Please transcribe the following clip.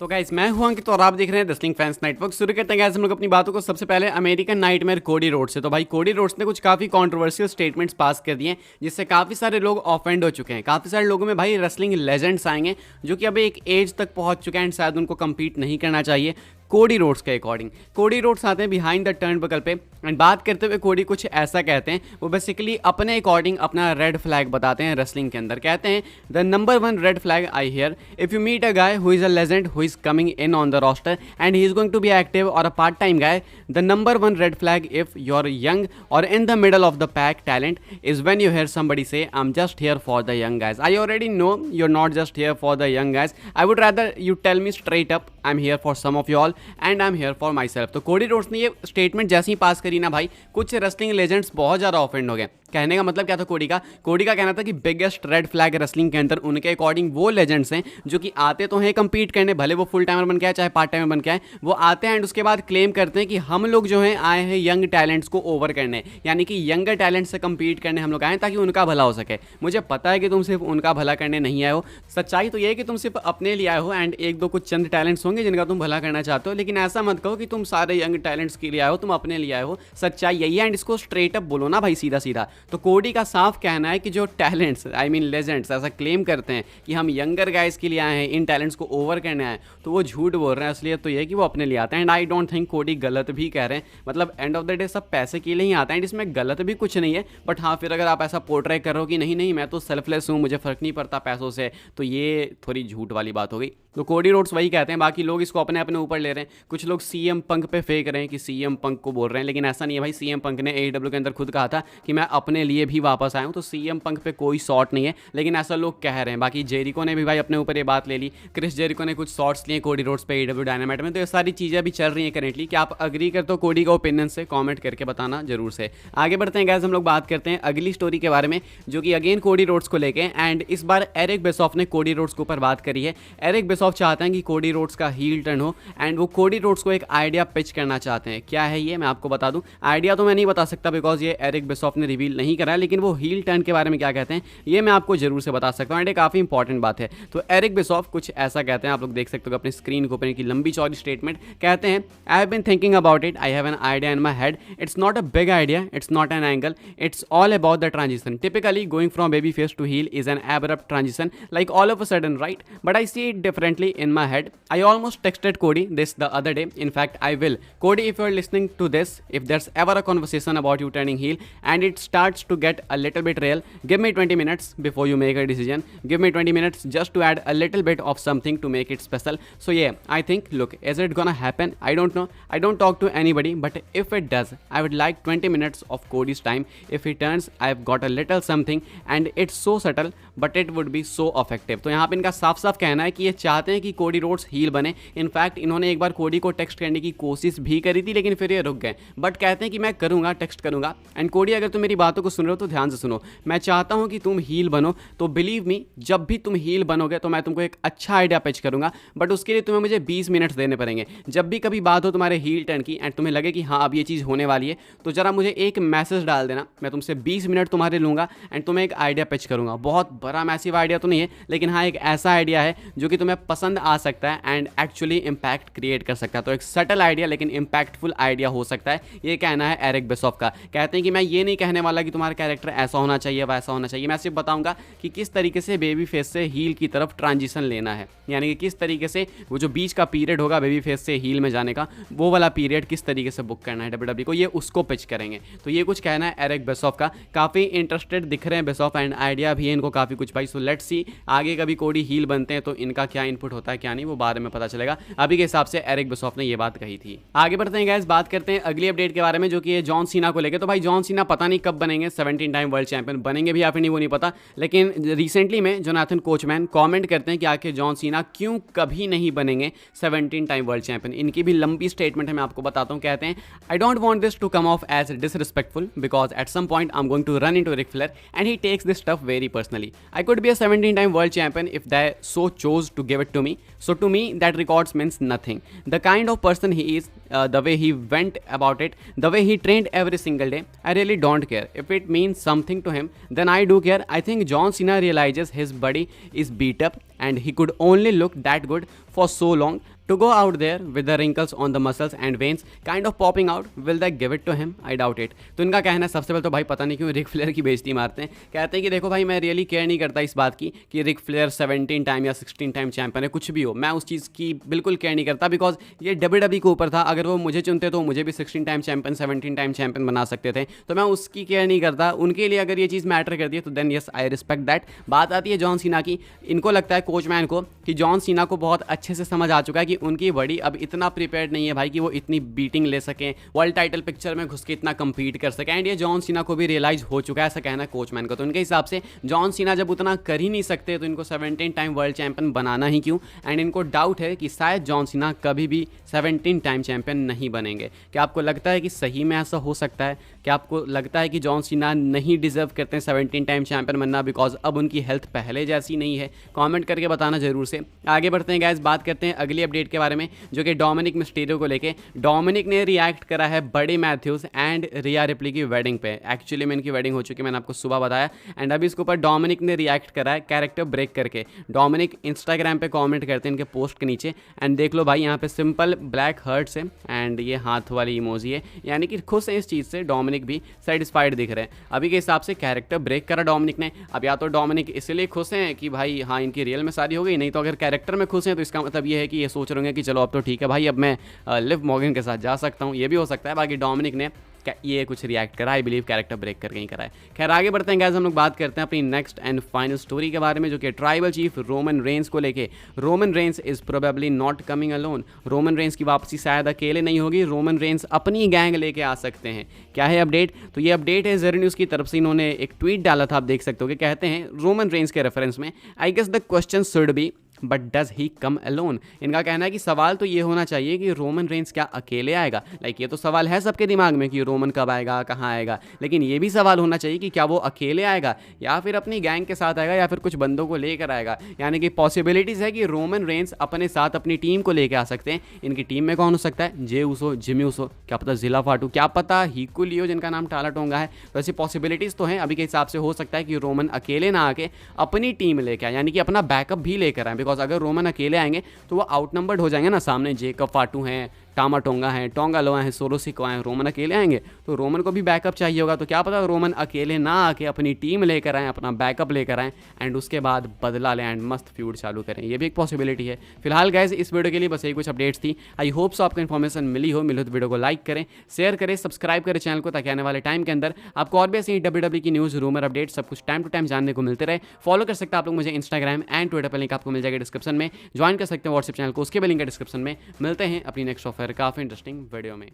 तो गाइस मैं हूं अंकित और आप देख रहे हैं रेसलिंग फैंस नेटवर्क। शुरू करते हैं गाइस हम लोग अपनी बातों को सबसे पहले अमेरिकन नाइटमेयर कोडी रोड्स से। तो भाई कोडी रोड्स ने कुछ काफ़ी कंट्रोवर्शियल स्टेटमेंट्स पास कर दिए हैं जिससे काफ़ी सारे लोग ऑफेंड हो चुके हैं। काफ़ी सारे लोगों में भाई रेसलिंग लेजेंड्स आएंगे जो कि अभी एक एज तक पहुंच चुके हैं एंड शायद उनको कम्पीट नहीं करना चाहिए कोडी रोड्स के अकॉर्डिंग। कोडी रोड्स आते हैं बिहाइंड द टर्नबकल पे एंड बात करते हुए कोडी कुछ ऐसा कहते हैं, वो बेसिकली अपने अकॉर्डिंग अपना रेड फ्लैग बताते हैं रेसलिंग के अंदर। कहते हैं the number one red flag I hear, if you meet a guy who is a legend who is coming in on the roster and he is going to be active or a part time guy, the number one red flag if you are young or in the middle of the pack talent is when you hear somebody say I am just here for the young guys. I already know you are not just here for the young guys, I would rather you tell me straight up I am here for some of you all and I am here for myself. तो Cody roads ने ये statement जैसे ही पास करी ना भाई, कुछ wrestling legends बहुत ज़्यादा ऑफेंड हो गए। कहने का मतलब क्या था कोडी का कहना था कि बिगेस्ट रेड फ्लैग रेसलिंग के अंदर उनके अकॉर्डिंग वो लेजेंड्स हैं जो कि आते तो हैं कम्पीट करने, भले वो फुल टाइमर बन के आए चाहे पार्ट टाइमर बन के आए, वो आते हैं एंड उसके बाद क्लेम करते हैं कि हम लोग जो हैं आए हैं यंग टैलेंट्स को ओवर करने, यानी कि यंगर टैलेंट से कम्पीट करने हम लोग आए ताकि उनका भला हो सके। मुझे पता है कि तुम सिर्फ उनका भला करने नहीं आए हो, सच्चाई तो ये है कि तुम सिर्फ अपने लिए आए हो एंड एक दो कुछ चंद टैलेंट्स होंगे जिनका तुम भला करना चाहते हो, लेकिन ऐसा मत कहो कि तुम सारे यंग टैलेंट्स के लिए आए हो, तुम अपने लिए आए हो। सच्चाई यही है एंड इसको स्ट्रेट अप बोलो ना भाई, सीधा सीधा। तो कोडी का साफ कहना है कि जो टैलेंट्स आई मीन लेजेंड्स ऐसा क्लेम करते हैं कि हम यंगर गाइज के लिए आए हैं, इन टैलेंट्स को ओवर करने आए, तो वो झूठ बोल रहे हैं। असलियत तो ये है कि वो अपने लिए आते हैं एंड आई डोंट थिंक कोडी गलत भी कह रहे हैं। मतलब एंड ऑफ द डे सब पैसे के लिए ही आते हैं, इसमें गलत भी कुछ नहीं है। बट हाँ, फिर अगर आप ऐसा पोर्ट्रे करो कि नहीं नहीं मैं तो सेल्फलेस हूँ, मुझे फर्क नहीं पड़ता पैसों से, तो ये थोड़ी झूठ वाली बात हो गई। तो कोडी रोड्स वही कहते हैं, बाकी लोग इसको अपने अपने ऊपर ले रहे हैं। कुछ लोग सीएम पंक पे फेंक रहे हैं कि सीएम पंक को बोल रहे हैं, लेकिन ऐसा नहीं है भाई। सीएम पंक ने एडब्ल्यू के अंदर खुद कहा था कि मैं अपने लिए भी वापस आया हूँ, तो सीएम पंक पे कोई शॉट नहीं है, लेकिन ऐसा लोग कह रहे हैं। बाकी जेरिको ने भी भाई अपने ऊपर ये बात ले ली, क्रिस जेरिको ने कुछ शॉट्स लिए कोडी रोड्स पे एडब्ल्यू डायनामाइट में। तो ये सारी चीज़ें अभी चल रही हैं करेंटली। कि आप अग्री करते हो कोडी का ओपिनियन से, कॉमेंट करके बताना जरूर से। आगे बढ़ते हैं गाइस, हम लोग बात करते हैं अगली स्टोरी के बारे में जो कि अगेन कोडी रोड्स को लेके एंड इस बार एरिक बिशॉफ ने कोडी रोड्स के ऊपर बात करी है। एरिक बिशॉफ चाहते हैं कि कोडी रोड्स का हील टर्न हो एंड वो कोडी रोड्स को एक आइडिया पिच करना चाहते हैं। क्या है ये मैं आपको बता दूं, आइडिया तो मैं नहीं बता सकता बिकॉज ये एरिक बिशॉफ ने रिवील नहीं करा है, लेकिन वो हील टर्न के बारे में क्या कहते हैं ये मैं आपको जरूर से बता सकता हूँ एंड ये काफ़ी इंपॉर्टेंट बात है। तो एरिक बिशॉफ कुछ ऐसा कहते हैं, आप लोग देख सकते हो अपनी स्क्रीन के ऊपर इनकी लंबी चौड़ी स्टेटमेंट। कहते हैं I have been thinking about it, I have an idea in my head, it's not a big idea, it's not an angle, it's all about the transition. Typically going from baby face to heel is an abrupt transition like all of a sudden, right? But I see it differently in my head. I almost texted Cody this the other day. In fact, I will. Cody, if you're listening to this, if there's ever a conversation about you turning heel and it starts to get a little bit real, give me 20 minutes before you make a decision. Give me 20 minutes just to add a little bit of something to make it special. So yeah, I think, look, is it gonna happen? I don't know. I don't talk to anybody, but if it does, I would like 20 minutes of Cody's time. If he turns, I've got a little something and it's so subtle, but it would be so effective. तो यहाँ पे इनका साफ साफ कहना है कि ये चाहते हैं कि कोडी रोड्स हील बने। इनफैक्ट इन्होंने एक बार कोडी को टेक्स्ट करने की कोशिश भी करी थी, लेकिन फिर ये रुक गए। बट कहते हैं कि मैं करूँगा, टेक्स्ट करूँगा। एंड कोडी, अगर तुम मेरी बातों को सुन रहे हो तो ध्यान से सुनो। मैं चाहता हूँ कि तुम हील बनो, तो बिलीव मी, जब भी तुम हील बनोगे तो मैं तुमको एक अच्छा आइडिया पिच करूँगा, बट उसके लिए तुम्हें मुझे 20 मिनट्स देने पड़ेंगे। जब भी कभी बात हो तुम्हारे हील टर्न की एंड तुम्हें लगे कि हाँ अब ये चीज़ होने वाली है, तो ज़रा मुझे एक मैसेज डाल देना। मैं तुमसे 20 मिनट तुम्हारे लूँगा एंड तुम्हें एक आइडिया पिच करूँगा। बहुत बड़ा मैसिव आइडिया तो नहीं है, लेकिन हाँ एक ऐसा आइडिया है जो कि तुम्हें पसंद आ सकता है एंड एक्चुअली इम्पैक्ट क्रिएट कर सकता है। तो एक सटल आइडिया लेकिन इम्पैक्टफुल आइडिया हो सकता है, ये कहना है एरिक बिशॉफ का। कहते हैं कि मैं ये नहीं कहने वाला कि तुम्हारा कैरेक्टर ऐसा होना चाहिए वैसा होना चाहिए, मैं सिर्फ बताऊंगा कि किस तरीके से बेबी फेस से हील की तरफ ट्रांजिशन लेना है, यानी कि किस तरीके से वो जो बीच का पीरियड होगा बेबी फेस से हील में जाने का, वो वाला पीरियड किस तरीके से बुक करना है डब्ल्यूडब्ल्यूई को, ये उसको पिच करेंगे। तो ये कुछ कहना है एरिक बिशॉफ का। काफ़ी इंटरेस्टेड दिख रहे हैं बिशॉफ एंड आइडिया भी है इनको काफ़ी कुछ भाई। सो लेट्स सी आगे कभी कोडी हील बनते हैं तो इनका क्या इनपुट होता है क्या नहीं, वो बाद में पता चलेगा। अभी के हिसाब से एरिक बिशॉफ ने ये बात कही थी। आगे बढ़ते हैं गाइस, बात करते हैं अगली अपडेट के बारे में जो कि है जॉन सीना को लेकर। तो भाई जॉन सीना पता नहीं कब बनेंगे 17 टाइम वर्ल्ड चैंपियन, बनेंगे भी या फिर नहीं वो नहीं पता, लेकिन रिसेंटली में जोनाथन कोचमैन कमेंट करते हैं कि आखिर जॉन सीना क्यों कभी नहीं बनेंगे 17 टाइम वर्ल्ड चैंपियन। इनकी भी लंबी स्टेटमेंट है, मैं आपको बताता हूँ। कहते हैं I don't want this to come off as disrespectful because at some point I am going to run into Ric Flair and he takes this stuff very personally. I could be a 17 time world champion if they so chose to give it to me. So to me that records means nothing. The kind of person he is the way he went about it, the way he trained every single day, I really don't care if it means something to him then I do care. I think John Cena realizes his body is beat up and he could only look that good for so long. To go out there with the wrinkles on the muscles and veins kind of popping out, will they give it to him? I doubt it. तो इनका कहना है सबसे पहले तो भाई पता नहीं क्यों रिक फ्लेयर की बेइज्जती मारते हैं. कहते हैं कि देखो भाई मैं रियली केयर नहीं करता इस बात की कि रिक फ्लेयर 17 टाइम या 16 टाइम चैंपियन है, कुछ भी हो, मैं उस चीज़ की बिल्कुल केयर नहीं करता बिकॉज ये WWE के ऊपर था. अगर वो मुझे चुनते तो मुझे भी 16 टाइम चैंपियन 17 टाइम चैंपियन बना सकते थे, तो मैं उसकी केयर नहीं करता. उनके लिए अगर ये चीज़ मैटर करती है तो then yes I respect that. बात आती है जॉन सीना की. इनको लगता है कोचमैन को कि जॉन सीना को बहुत अच्छे से समझ आ चुका है कि उनकी बॉडी अब इतना प्रिपेयर्ड नहीं है भाई कि वो इतनी बीटिंग ले सकें, वर्ल्ड टाइटल पिक्चर में घुस के इतना कंपीट कर सकें. एंड ये जॉन सीना को भी रियलाइज हो चुका है, ऐसा कहना है कोचमैन को. तो उनके हिसाब से जॉन सीना जब उतना कर ही नहीं सकते तो इनको 17 टाइम वर्ल्ड चैंपियन बनाना ही क्यों. एंड इनको डाउट है कि शायद जॉन सीना कभी भी 17 टाइम चैंपियन नहीं बनेंगे. क्या आपको लगता है कि सही में ऐसा हो सकता है? क्या आपको लगता है कि जॉन सीना नहीं डिजर्व करते हैं 17 टाइम चैंपियन बनना बिकॉज अब उनकी हेल्थ पहले जैसी नहीं है? कमेंट करके बताना जरूर से. आगे बढ़ते हैं गाइस, बात करते हैं अगली अपडेट के बारे में जो कि डोमिनिक मिस्टीरियो को लेके. डोमिनिक ने रिएक्ट करा है बडी मैथ्यूज एंड रिया रिप्ली की वेडिंग पे. एक्चुअली में इनकी वेडिंग हो चुकी है, मैंने आपको सुबह बताया. एंड अभी इसके ऊपर डोमिनिक ने रिएक्ट करा है कैरेक्टर ब्रेक करके. डोमिनिक इंस्टाग्राम पे कमेंट करते हैं इनके पोस्ट के नीचे. एंड देख लो भाई यहाँ पे सिंपल ब्लैक हर्ट्स है एंड ये हाथ वाली इमोजी है, यानी कि खुश है इस चीज़ से. डोमिनिक भी सेटिस्फाइड दिख रहे हैं. अभी के हिसाब से कैरेक्टर ब्रेक करा डोमिनिक ने. अब या तो डोमिनिक इसलिए खुश हैं कि भाई हाँ इनकी रियल में शादी हो गई, नहीं तो अगर कैरेक्टर में खुश हैं तो इसका मतलब ये है कि ये सोच रहे होंगे कि चलो अब तो ठीक है भाई, अब मैं लिव मॉर्गन के साथ जा सकता हूँ. ये भी हो सकता है. बाकी डोमिनिक ने ये कुछ रिएक्ट करा, आई बिलीव कैरेक्टर ब्रेक करके ही करा है. खैर आगे बढ़ते हैं गाइस, हम लोग बात करते हैं अपनी नेक्स्ट एंड फाइनल स्टोरी के बारे में जो कि ट्राइबल चीफ रोमन रेंस को लेके. Roman Reigns is probably not coming alone. Roman Reigns की वापसी शायद अकेले नहीं होगी, रोमन रेंस अपनी गैंग लेके आ सकते हैं. क्या है अपडेट? तो ये अपडेट है ज़ेरो न्यूज़ की तरफ से. इन्होंने एक ट्वीट डाला था, आप देख सकते हो कि कहते हैं रोमन रेंस के रेफरेंस में, I guess the question should be but does he come alone. इनका कहना है कि सवाल तो ये होना चाहिए कि रोमन रेंस क्या अकेले आएगा. लाइक ये तो सवाल है सबके दिमाग में कि रोमन कब आएगा, कहाँ आएगा, लेकिन ये भी सवाल होना चाहिए कि क्या वो अकेले आएगा या फिर अपनी गैंग के साथ आएगा या फिर कुछ बंदों को लेकर आएगा. यानी कि पॉसिबिलिटीज़ है कि रोमन रेंस अपने साथ अपनी टीम को लेकर आ सकते हैं. इनकी टीम में कौन हो सकता है? जे उसो, जिमी उसो, क्या पता जिला फाटू, क्या पता हीकू लियो जिनका नाम टाला टोंगा है. तो ऐसी पॉसिबिलिटीज़ तो हैं. अभी के हिसाब से हो सकता है कि रोमन अकेले ना आके अपनी टीम लेकर आए, यानी कि अपना बैकअप भी लेकर आए. बिकॉज अगर रोमन अकेले आएंगे तो वो आउटनंबर्ड हो जाएंगे ना. सामने जेकब फाटू हैं, टामा टोंगा है, टोंगा लोआ है, सोरोसिको हैं. रोमन अकेले आएंगे तो रोमन को भी बैकअप चाहिए होगा. तो क्या पता रोमन अकेले ना आके अपनी टीम लेकर आएँ, अपना बैकअप लेकर आएँ एंड उसके बाद बदला लें एंड मस्त फ्यूड चालू करें. ये भी एक पॉसिबिलिटी है. फिलहाल गाइस इस वीडियो के लिए बस यही कुछ अपडेट्स थी. आई होप सो आपको इन्फॉर्मेशन मिली हो तो वीडियो को लाइक करें, शेयर करें, सब्सक्राइब करें चैनल को, ताकि आने वाले टाइम के अंदर आपको और भी ऐसी WWE की न्यूज़, रूमर, अपडेट सब कुछ टाइम टू टाइम जानने को मिलते रहे. फॉलो कर सकते हैं आप लोग मुझे इंस्टाग्राम एंड ट्विटर पर, लिंक आपको मिल जाएगा डिस्क्रिप्शन में. ज्वाइन कर सकते हैं व्हाट्सएप चैनल को, उसके भी लिंक है डिस्क्रिप्शन में. मिलते हैं अपनी नेक्स्ट ऑफर काफ़ी इंटरेस्टिंग वीडियो में.